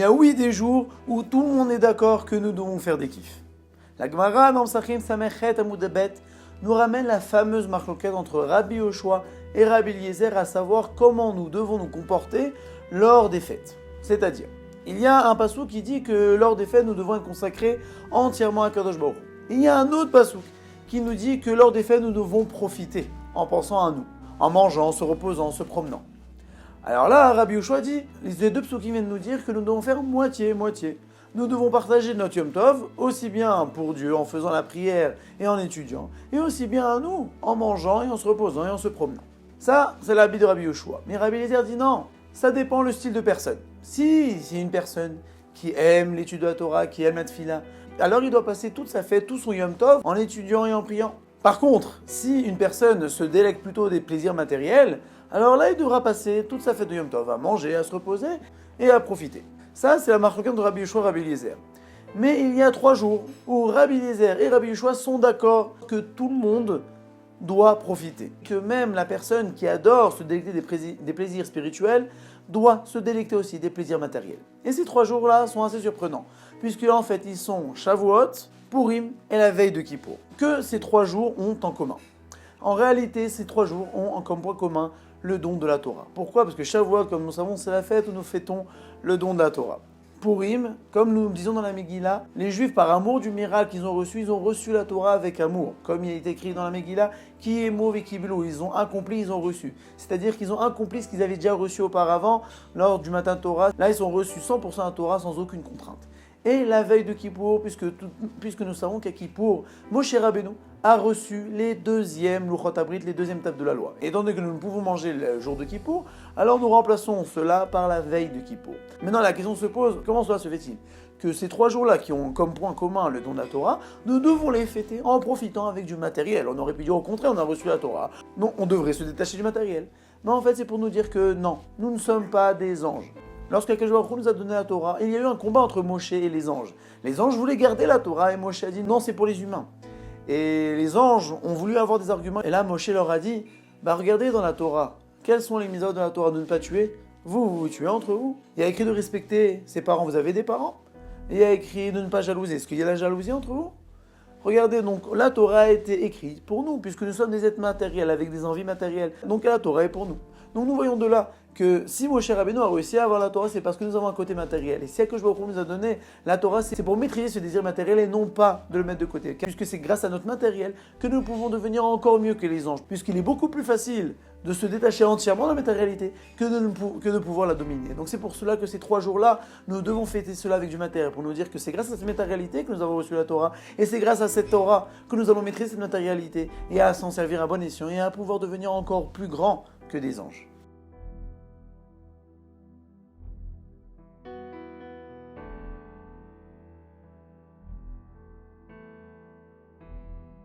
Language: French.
y a oui des jours où tout le monde est d'accord que nous devons faire des kiffs. La Gemara dans Psachim Samechet Amudabet nous ramène la fameuse marloquette entre Rabbi Yoshua et Rabbi Eliezer, à savoir comment nous devons nous comporter lors des fêtes. C'est-à-dire, il y a un passouk qui dit que lors des fêtes, nous devons être consacrés entièrement à Kadosh Baruch Hu. Il y a un autre passouk qui nous dit que lors des fêtes, nous devons profiter en pensant à nous, en mangeant, en se reposant, en se promenant. Alors là, Rabbi Yoshua dit, les deux psoukim viennent nous dire que nous devons faire moitié-moitié. Nous devons partager notre Yom Tov, aussi bien pour Dieu en faisant la prière et en étudiant, et aussi bien à nous en mangeant et en se reposant et en se promenant. Ça, c'est l'habit de Rabbi Yoshua. Mais Rabbi Eliezer dit non, ça dépend le style de personne. Si c'est une personne qui aime l'étude de la Torah, qui aime la tefila, alors il doit passer toute sa fête, tout son Yom Tov en étudiant et en priant. Par contre, si une personne se délecte plutôt des plaisirs matériels, alors là il devra passer toute sa fête de Yom Tov à manger, à se reposer et à profiter. Ça, c'est la marque de Rabbi Yoshua et Rabbi Eliezer. Mais il y a 3 jours où Rabbi Eliezer et Rabbi Yoshua sont d'accord que tout le monde doit profiter. Que même la personne qui adore se délecter des plaisirs spirituels doit se délecter aussi des plaisirs matériels. Et ces 3 jours-là sont assez surprenants, puisque en fait ils sont Shavuot, Purim et la veille de Kippour. Que ces 3 jours ont en commun. En réalité, ces 3 jours ont comme point commun le don de la Torah. Pourquoi ? Parce que Shavuot, comme nous savons, c'est la fête où nous fêtons le don de la Torah. Purim, comme nous disons dans la Megillah, les Juifs, par amour du miracle qu'ils ont reçu la Torah avec amour. Comme il est écrit dans la Megillah, qui est mauvais qui ils ont accompli, ils ont reçu. C'est-à-dire qu'ils ont accompli ce qu'ils avaient déjà reçu auparavant lors du matin Torah. Là, ils ont reçu 100% la Torah sans aucune contrainte. Et la veille de Kippour, puisque nous savons qu'à Kippour, Moshe Rabbeinu a reçu les deuxièmes Luchot Abrit, les deuxièmes tables de la loi. Et étant donné que nous ne pouvons manger le jour de Kippour, alors nous remplaçons cela par la veille de Kippour. Maintenant, la question se pose, comment cela se fait-il ? Que ces 3 jours-là, qui ont comme point commun le don de la Torah, nous devons les fêter en profitant avec du matériel. On aurait pu dire au contraire, on a reçu la Torah. Non, on devrait se détacher du matériel. Mais en fait, c'est pour nous dire que non, nous ne sommes pas des anges. Lorsqu'Akadosh Baruch Hu nous a donné la Torah, il y a eu un combat entre Moshe et les anges. Les anges voulaient garder la Torah et Moshe a dit non, c'est pour les humains. Et les anges ont voulu avoir des arguments. Et là, Moshe leur a dit, regardez dans la Torah, quelles sont les mitzvot de la Torah de ne pas tuer ? Vous tuez entre vous. Il y a écrit de respecter ses parents, vous avez des parents. Et il y a écrit de ne pas jalouser. Est-ce qu'il y a la jalousie entre vous ? Regardez, donc la Torah a été écrite pour nous, puisque nous sommes des êtres matériels, avec des envies matérielles. Donc la Torah est pour nous. Donc nous voyons de là que si Moshe Rabbeinu a réussi à avoir la Torah, c'est parce que nous avons un côté matériel. Et si Akadosh Baruch Hu nous a donné la Torah, c'est pour maîtriser ce désir matériel et non pas de le mettre de côté. Puisque c'est grâce à notre matériel que nous pouvons devenir encore mieux que les anges. Puisqu'il est beaucoup plus facile de se détacher entièrement de la matérialité que de pouvoir la dominer. Donc c'est pour cela que ces 3 jours-là, nous devons fêter cela avec du matériel, pour nous dire que c'est grâce à cette matérialité que nous avons reçu la Torah, et c'est grâce à cette Torah que nous allons maîtriser cette matérialité, et à s'en servir à bon escient, et à pouvoir devenir encore plus grand que des anges.